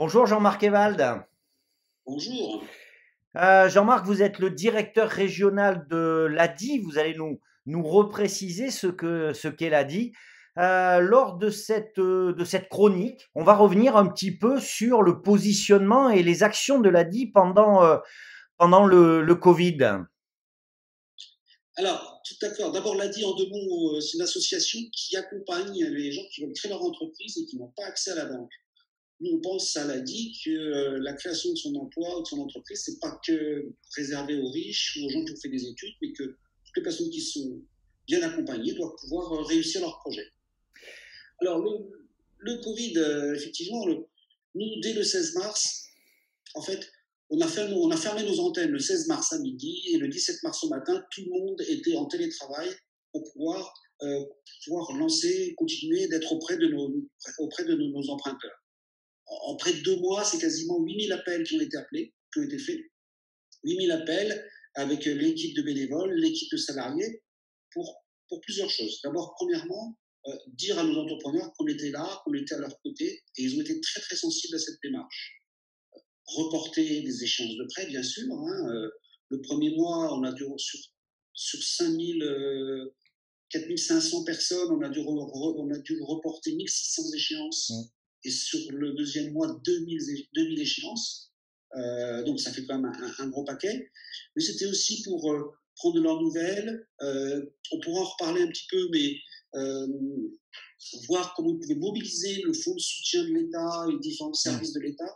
Bonjour Jean-Marc Ewald. Bonjour. Jean-Marc, vous êtes le directeur régional de l'ADI. Vous allez nous repréciser ce qu'est l'ADI. Lors de cette chronique, on va revenir un petit peu sur le positionnement et les actions de l'ADI pendant le Covid. Alors, tout d'accord. D'abord, l'ADI en deux mots, c'est une association qui accompagne les gens qui veulent créer leur entreprise et qui n'ont pas accès à la banque. Nous, on pense à l'ADI que la création de son emploi ou de son entreprise, c'est pas que réservé aux riches ou aux gens qui ont fait des études, mais que toutes les personnes qui sont bien accompagnées doivent pouvoir réussir leur projet. Alors, le Covid, effectivement, nous, dès le 16 mars, en fait, on a fermé nos antennes le 16 mars à midi et le 17 mars au matin, tout le monde était en télétravail pour pouvoir lancer, continuer d'être auprès de nos emprunteurs. En près de 2 mois, c'est quasiment 8000 appels qui ont été appelés, qui ont été faits. 8000 appels avec l'équipe de bénévoles, l'équipe de salariés, pour plusieurs choses. D'abord, premièrement, dire à nos entrepreneurs qu'on était là, qu'on était à leur côté, et ils ont été très très sensibles à cette démarche. Reporter des échéances de prêt, bien sûr. Le premier mois, on a dû, sur 5000, 4500 personnes, on a dû reporter 1600 échéances. Et sur le deuxième mois, 2000 échéances. Donc ça fait quand même un gros paquet. Mais c'était aussi pour prendre de leurs nouvelles. On pourra en reparler un petit peu, mais voir comment on pouvait mobiliser le fonds de soutien de l'État et les différents services de l'État.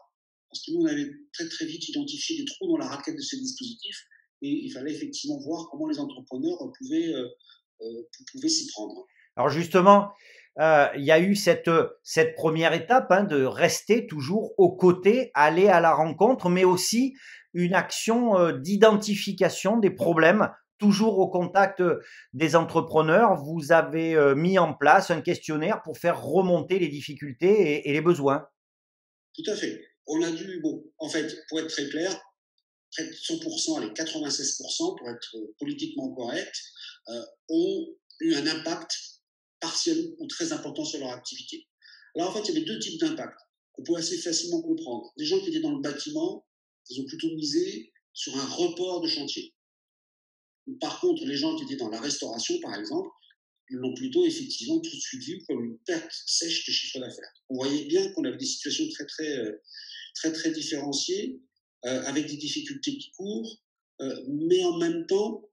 Parce que nous, on avait très très vite identifié des trous dans la raquette de ces dispositifs et il fallait effectivement voir comment les entrepreneurs pouvaient s'y prendre. Alors justement, il y a eu cette première étape de rester toujours aux côtés, aller à la rencontre, mais aussi une action d'identification des problèmes, toujours au contact des entrepreneurs. Vous avez mis en place un questionnaire pour faire remonter les difficultés et les besoins. Tout à fait. On a dû, en fait, pour être très clair, près de 100%, allez, 96%, pour être politiquement correct, ont eu un impact partiel ou très important sur leur activité. Alors en fait, il y avait deux types d'impacts qu'on peut assez facilement comprendre. Des gens qui étaient dans le bâtiment, ils ont plutôt misé sur un report de chantier. Par contre, les gens qui étaient dans la restauration, par exemple, ils l'ont plutôt effectivement tout de suite vu comme une perte sèche de chiffre d'affaires. On voyait bien qu'on avait des situations très différenciées, avec des difficultés qui courent, mais en même temps,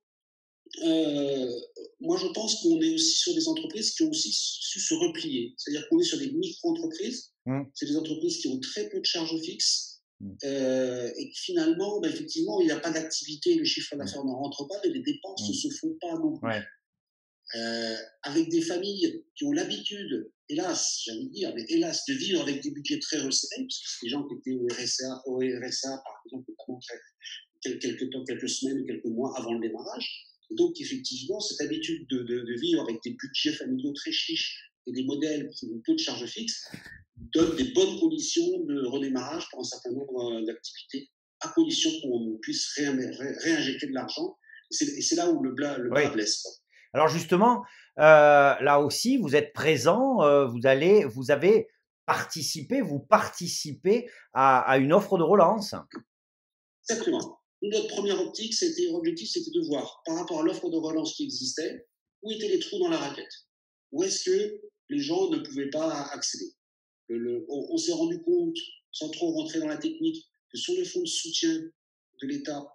moi je pense qu'on est aussi sur des entreprises qui ont aussi su se replier. C'est-à-dire qu'on est sur des micro-entreprises, c'est des entreprises qui ont très peu de charges fixes, et que finalement, effectivement, il n'y a pas d'activité, le chiffre d'affaires ne rentre pas, et les dépenses ne se font pas non plus. Ouais. Avec des familles qui ont l'habitude, hélas, j'ai envie de dire, mais hélas, de vivre avec des budgets très resserrés, parce que c'est des gens qui étaient au RSA par exemple, notamment quelques semaines ou quelques mois avant le démarrage. Et donc, effectivement, cette habitude de vivre avec des budgets familiaux très chiches et des modèles qui ont peu de charges fixes donne des bonnes conditions de redémarrage pour un certain nombre d'activités, à condition qu'on puisse réinjecter de l'argent. Et c'est là où le bas blesse, quoi. Alors justement, là aussi, vous êtes présent, vous avez participé, vous participez à une offre de relance. Exactement. Notre première objectif, c'était de voir, par rapport à l'offre de relance qui existait, où étaient les trous dans la raquette. Où est-ce que les gens ne pouvaient pas accéder. On s'est rendu compte, sans trop rentrer dans la technique, que sur le fonds de soutien de l'État,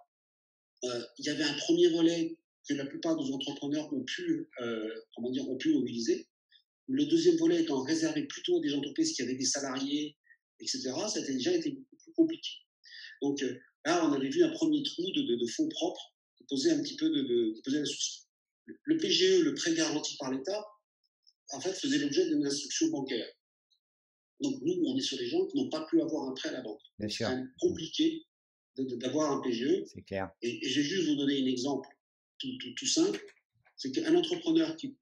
il y avait un premier volet que la plupart des entrepreneurs ont pu mobiliser. Le deuxième volet étant réservé plutôt à des entreprises qui avaient des salariés, etc., ça a déjà été beaucoup plus compliqué. Donc là, on avait vu un premier trou de fonds propres qui posait un petit peu un souci. Le PGE, le prêt garanti par l'État, en fait, faisait l'objet d'une instruction bancaire. Donc nous, on est sur des gens qui n'ont pas pu avoir un prêt à la banque. C'est quand même compliqué d'avoir un PGE. C'est clair. Et je vais juste vous donner un exemple tout simple. C'est qu'un entrepreneur qui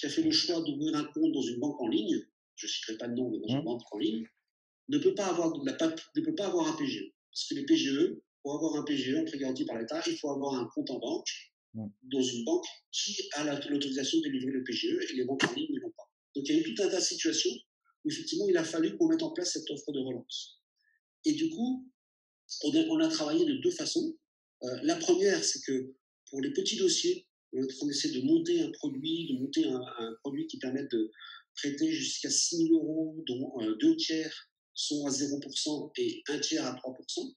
a fait le choix d'ouvrir un compte dans une banque en ligne, je ne citerai pas de nom, mais dans une banque en ligne, ne peut pas avoir un PGE. Parce que les PGE, pour avoir un PGE, un prêt garanti par l'État, il faut avoir un compte en banque, dans une banque qui a l'autorisation de délivrer le PGE, et les banques en ligne ne l'ont pas. Donc il y a eu tout un tas de situations où effectivement il a fallu qu'on mette en place cette offre de relance. Et du coup, on a travaillé de deux façons. La première, c'est que pour les petits dossiers, on essaie de monter un produit, un produit qui permette de traiter jusqu'à 6 000 euros, dont deux tiers sont à 0% et un tiers à 3%.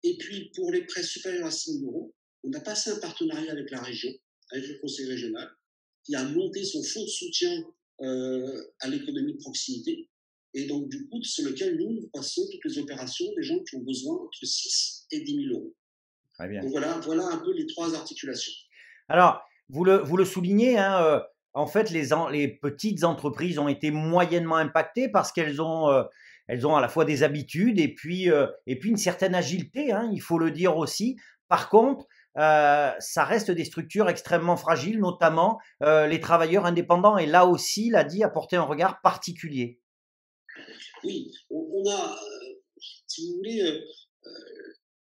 Et puis, pour les prêts supérieurs à 6 000 euros, on a passé un partenariat avec la région, avec le conseil régional, qui a monté son fonds de soutien à l'économie de proximité. Et donc, du coup, sur lequel nous passons toutes les opérations des gens qui ont besoin entre 6 et 10 000 euros. Très bien. Donc voilà un peu les trois articulations. Alors, vous le soulignez, hein, en fait, les petites entreprises ont été moyennement impactées parce elles ont à la fois des habitudes et puis une certaine agilité, hein, il faut le dire aussi. Par contre, ça reste des structures extrêmement fragiles, notamment les travailleurs indépendants. Et là aussi, l'ADI a porté un regard particulier. Oui, on a, si vous voulez,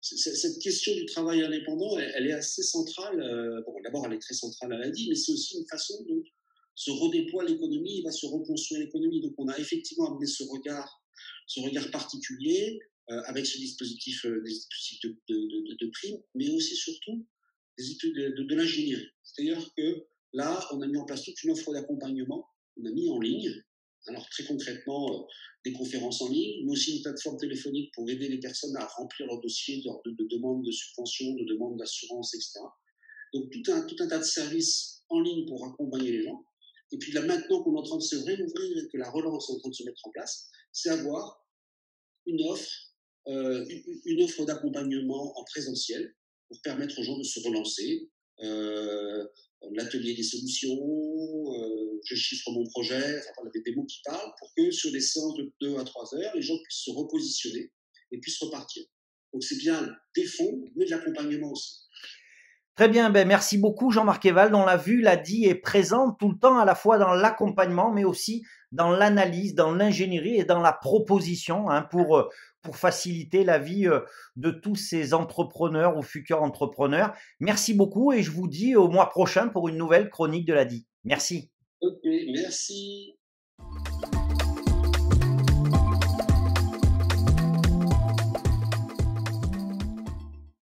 cette question du travail indépendant, elle est assez centrale. Bon, d'abord, elle est très centrale à l'ADI, mais c'est aussi une façon dont se redéploie l'économie, va se reconstruire l'économie. Donc, on a effectivement amené ce regard particulier avec ce dispositif, des dispositifs de primes, mais aussi surtout des études de l'ingénierie. C'est-à-dire que là, on a mis en place toute une offre d'accompagnement, on a mis en ligne, alors très concrètement, des conférences en ligne, mais aussi une plateforme téléphonique pour aider les personnes à remplir leur dossier de demande de subvention, de demande d'assurance, etc. Donc tout un tas de services en ligne pour accompagner les gens. Et puis là, maintenant qu'on est en train de se réouvrir et que la relance est en train de se mettre en place, c'est avoir une offre d'accompagnement en présentiel pour permettre aux gens de se relancer. L'atelier des solutions, je chiffre mon projet, enfin, des mots qui parlent pour que sur des séances de 2 à 3 heures, les gens puissent se repositionner et puissent repartir. Donc c'est bien des fonds, mais de l'accompagnement aussi. Très bien, ben merci beaucoup Jean-Marc Evald. On l'a vu, l'ADI est présente tout le temps à la fois dans l'accompagnement, mais aussi dans l'analyse, dans l'ingénierie et dans la proposition, hein, pour faciliter la vie de tous ces entrepreneurs ou futurs entrepreneurs. Merci beaucoup et je vous dis au mois prochain pour une nouvelle chronique de l'ADI. Merci. Ok, merci.